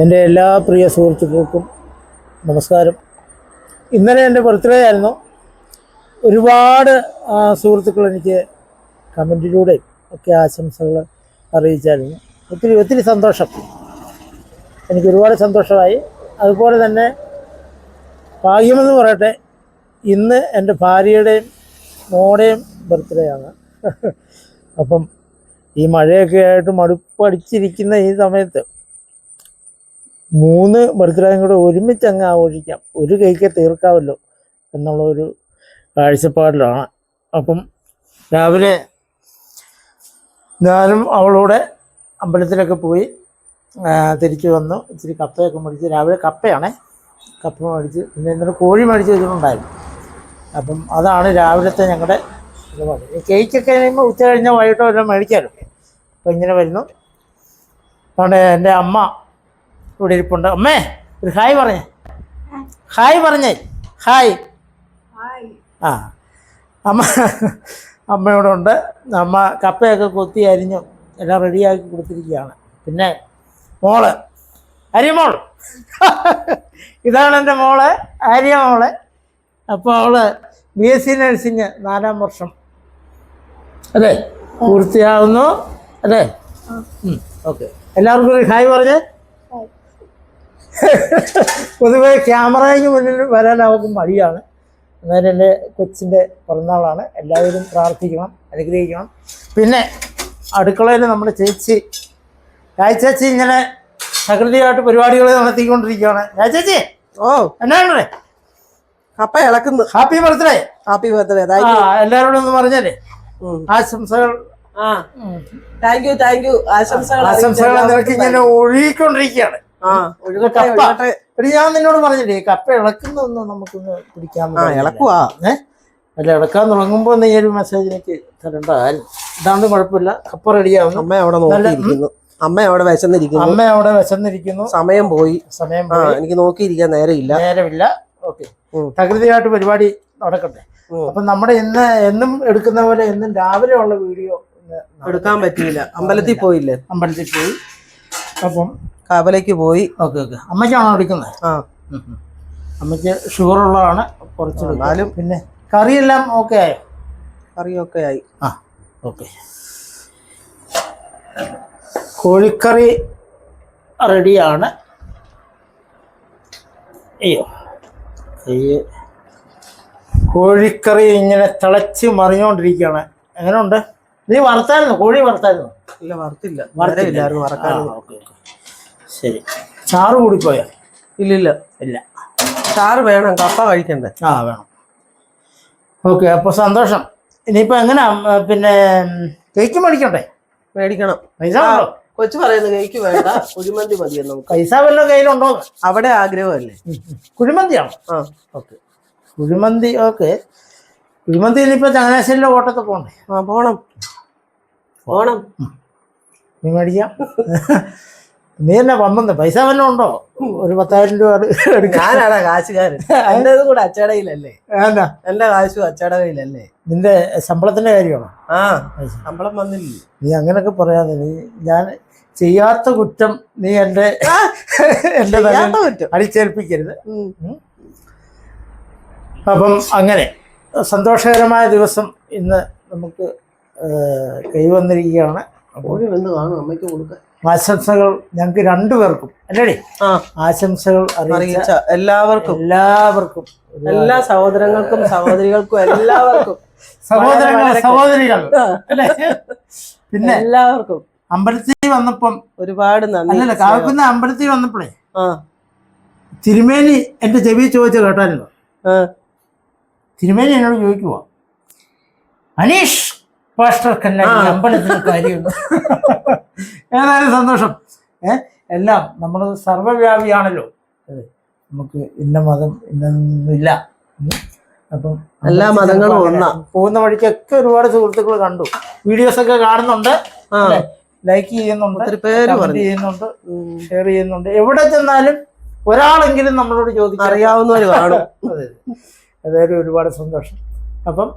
എൻ്റെ എല്ലാ പ്രിയ സുഹൃത്തുക്കൾക്കും നമസ്കാരം. ഇന്നലെ എൻ്റെ ബർത്ത്ഡേ ആയിരുന്നു. ഒരുപാട് സുഹൃത്തുക്കൾ എനിക്ക് കമൻറ്റിലൂടെ ഒക്കെ ആശംസകൾ അറിയിച്ചായിരുന്നു. ഒത്തിരി സന്തോഷം. എനിക്ക് ഒരുപാട് സന്തോഷമായി. അതുപോലെ തന്നെ ഭാഗ്യമെന്ന് പറയട്ടെ, ഇന്ന് എൻ്റെ ഭാര്യയുടെയും മോടെയും ബർത്ത്ഡേ ആണ്. അപ്പം ഈ മഴയൊക്കെ ആയിട്ട് മടുപ്പടിച്ചിരിക്കുന്ന ഈ സമയത്ത് 3 ബർത്ത്ഡേയും കൂടെ ഒരുമിച്ച് അങ്ങ് ആഘോഷിക്കാം, ഒരു കേക്ക് തീർക്കാമല്ലോ എന്നുള്ള ഒരു കാഴ്ചപ്പാടിലാണ്. അപ്പം രാവിലെ ഞാനും അവളൂടെ അമ്പലത്തിലൊക്കെ പോയി തിരിച്ചു വന്നു. ഇച്ചിരി കപ്പയൊക്കെ മേടിച്ച്, രാവിലെ കപ്പ മേടിച്ച്, പിന്നെ ഇന്നലെ കോഴി മേടിച്ച് വെച്ചിട്ടുണ്ടായിരുന്നു. അപ്പം അതാണ് രാവിലത്തെ ഞങ്ങളുടെ ഇതുപോലെ. കേക്കൊക്കെ കഴിയുമ്പോൾ ഉച്ച കഴിഞ്ഞാൽ വൈകിട്ടോ എല്ലാം മേടിക്കാമല്ലോ. അപ്പോൾ ഇങ്ങനെ വരുന്നു. അതുകൊണ്ട് എൻ്റെ അമ്മ ഇവിടെ ഇരിപ്പുണ്ട്. അമ്മേ, ഒരു ഹായ് പറഞ്ഞേ. ഹായ്. ആ, അമ്മയോടെ ഉണ്ട്. അമ്മ കപ്പയൊക്കെ കൊത്തി അരിഞ്ഞു എല്ലാം റെഡിയാക്കി കൊടുത്തിരിക്കുകയാണ്. പിന്നെ മോള് അരിയമോൾ, ഇതാണ് എൻ്റെ മോള് ആര്യ മോള്. അപ്പോൾ അവള് BSc നഴ്സിംഗ് 4ാം വർഷം അല്ലേ, പൂർത്തിയാവുന്നു അല്ലേ? ഓക്കെ, എല്ലാവർക്കും ഒരു ഹായ് പറഞ്ഞേ. പൊതുവെ ക്യാമറയ്ക്ക് മുന്നിൽ വരാൻ അവർക്ക് മടിയാണ്. എന്നാലും എൻ്റെ കൊച്ചിൻ്റെ പിറന്നാളാണ്. എല്ലാവരും പ്രാർത്ഥിക്കണം, അനുഗ്രഹിക്കണം. പിന്നെ അടുക്കളയിൽ നമ്മുടെ ചേച്ചി ചേച്ചി ഇങ്ങനെ പ്രകൃതിയായിട്ട് പരിപാടികൾ നടത്തിക്കൊണ്ടിരിക്കുകയാണ്. ചേച്ചി, ഓ എന്നാണ് കപ്പ ഇളക്കുന്നു. Happy birthday. എല്ലാവരോടും ഒന്ന് പറഞ്ഞല്ലേ ആശംസകൾ. Thank you. ആശംസകൾ നിനക്ക് ഇങ്ങനെ ഒഴുകിക്കൊണ്ടിരിക്കുകയാണ്. ഞാൻ നിന്നോട് പറഞ്ഞില്ലേ, കപ്പ ഇളക്കുന്നൊന്ന് നമുക്കൊന്ന് പിടിക്കാൻ ഇളക്കുവാ. അല്ല, ഇളക്കാൻ തുടങ്ങുമ്പോൾ നീ ഒരു മെസ്സേജ് എനിക്ക് തരണ്ട. ഇതാണ്ട് കുഴപ്പമില്ല, കപ്പ റെഡിയാവുന്നു. അമ്മ അവിടെ വിശന്നിരിക്കുന്നു. സമയം പോയി. എനിക്ക് നോക്കിയിരിക്കാൻ നേരമില്ല. ഓക്കെ, പ്രകൃതിയായിട്ട് പരിപാടി നടക്കട്ടെ. അപ്പൊ നമ്മുടെ എന്നും എടുക്കുന്ന പോലെ എന്നും രാവിലെ ഉള്ള വീഡിയോ എടുക്കാൻ പറ്റിയില്ല. അമ്പലത്തിൽ പോയി. അപ്പം കവലയ്ക്ക് പോയി. ഓക്കെ. അമ്മയ്ക്കാണോ എടുക്കുന്നത്? അമ്മയ്ക്ക് ഷുഗർ ഉള്ളതാണ് കുറച്ച്. പിന്നെ കറിയെല്ലാം ഓക്കെ ആയോ? കറിയൊക്കെ ആയി. ഓക്കെ, കോഴിക്കറി റെഡിയാണ്. കോഴിക്കറി ഇങ്ങനെ തിളച്ച് മറിഞ്ഞുകൊണ്ടിരിക്കുകയാണ്. എങ്ങനെയുണ്ട്? നീ വറുത്തായിരുന്നു? കോഴി വറുത്തായിരുന്നു? ഇല്ല, വറുത്തില്ല. ഓക്കെ, ശരി. ചാറ് കൂടിപ്പോയോ? ഇല്ല. ചാറ് വേണം, കപ്പ കഴിക്കണ്ടേ? വേണം. ഓക്കെ, അപ്പോൾ സന്തോഷം. ഇനിയിപ്പോൾ എങ്ങനെയാ? പിന്നെ കേക്ക് മേടിക്കണം. പൈസ ഉണ്ടോ? കൊച്ചു പറയുന്നത് കേക്ക് വേണ്ട, കുഴിമന്തി മതിയെന്ന്. പൈസ വല്ലതും കയ്യിലുണ്ടോ? അവിടെ ആഗ്രഹമല്ലേ? കുഴിമന്തിയാണോ? ഓക്കെ, കുഴിമന്തി. ഓക്കെ, കുഴിമന്തി ഇനിയിപ്പോൾ ചങ്ങനാശ്ശേരിയിലെ ഓട്ടത്തെ പോകണ്ടേ? പോണം. നീ മേടിക്കാം. നീ തന്നെ പമ്പന്ന്. പൈസ വല്ലതും ഉണ്ടോ? ഒരു 10,000 രൂപ. ഞാനാടാ കാശുകാരൻ. എന്റെ കൂടെ അച്ചടയിലല്ലേ? എന്റെ കാശും അച്ചടകയിലല്ലേ? നിന്റെ ശമ്പളത്തിന്റെ കാര്യമാണോ? ശമ്പളം വന്നില്ല. നീ അങ്ങനൊക്കെ പറയാതെ. ഞാൻ ചെയ്യാത്ത കുറ്റം നീ എന്റെ അടിച്ചേൽപ്പിക്കരുത്. അപ്പം അങ്ങനെ സന്തോഷകരമായ ദിവസം ഇന്ന് നമുക്ക് കൈവന്നിരിക്കുകയാണ്. അമ്മയ്ക്ക് കൊടുക്കാൻ ആശംസകൾ ഞങ്ങൾക്ക് 2 പേർക്കും അല്ലേടി? ആശംസകൾ അറിയിച്ച എല്ലാവർക്കും എല്ലാ സഹോദരങ്ങൾക്കും സഹോദരികൾക്കും എല്ലാവർക്കും സഹോദരികൾ പിന്നെ എല്ലാവർക്കും അമ്പലത്തിൽ വന്നപ്പം ഒരുപാട് നന്ദി. അല്ലല്ല, കാക്കുന്ന അമ്പലത്തിൽ വന്നപ്പോഴേ തിരുമേനി എന്റെ ചെവി ചോദിച്ച കേട്ടായിരുന്നു. തിരുമേനി എന്നോട് ചോദിക്കുവാ, അനീഷ് പാസ്റ്റർക്കല്ല അമ്പലത്തിന് കാര്യമുണ്ട്. ഏതായാലും സന്തോഷം. എല്ലാം നമ്മൾ സർവ്വവ്യാപിയാണല്ലോ. നമുക്ക് ഇന്ന മതം ഇന്നൊന്നുമില്ല. അപ്പം എല്ലാ മതങ്ങളും ഒന്നാ. പോകുന്ന വഴിക്കൊക്കെ ഒരുപാട് സുഹൃത്തുക്കൾ കണ്ടു. വീഡിയോസൊക്കെ കാണുന്നുണ്ട്, ലൈക്ക് ചെയ്യുന്നുണ്ട്, കമന്റ് ചെയ്യുന്നുണ്ട്, ഷെയർ ചെയ്യുന്നുണ്ട്. എവിടെ ചെന്നാലും ഒരാളെങ്കിലും നമ്മളോട് ചോദിക്കാൻ അറിയാവുന്നവർ കാണും. ഏതായാലും ഒരുപാട് സന്തോഷം. അപ്പം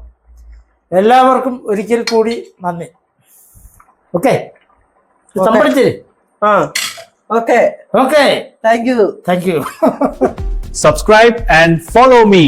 എല്ലാവർക്കും ഒരിക്കൽ കൂടി നന്ദി. Okay, okay okay, thank you. Thank you. Subscribe and follow me.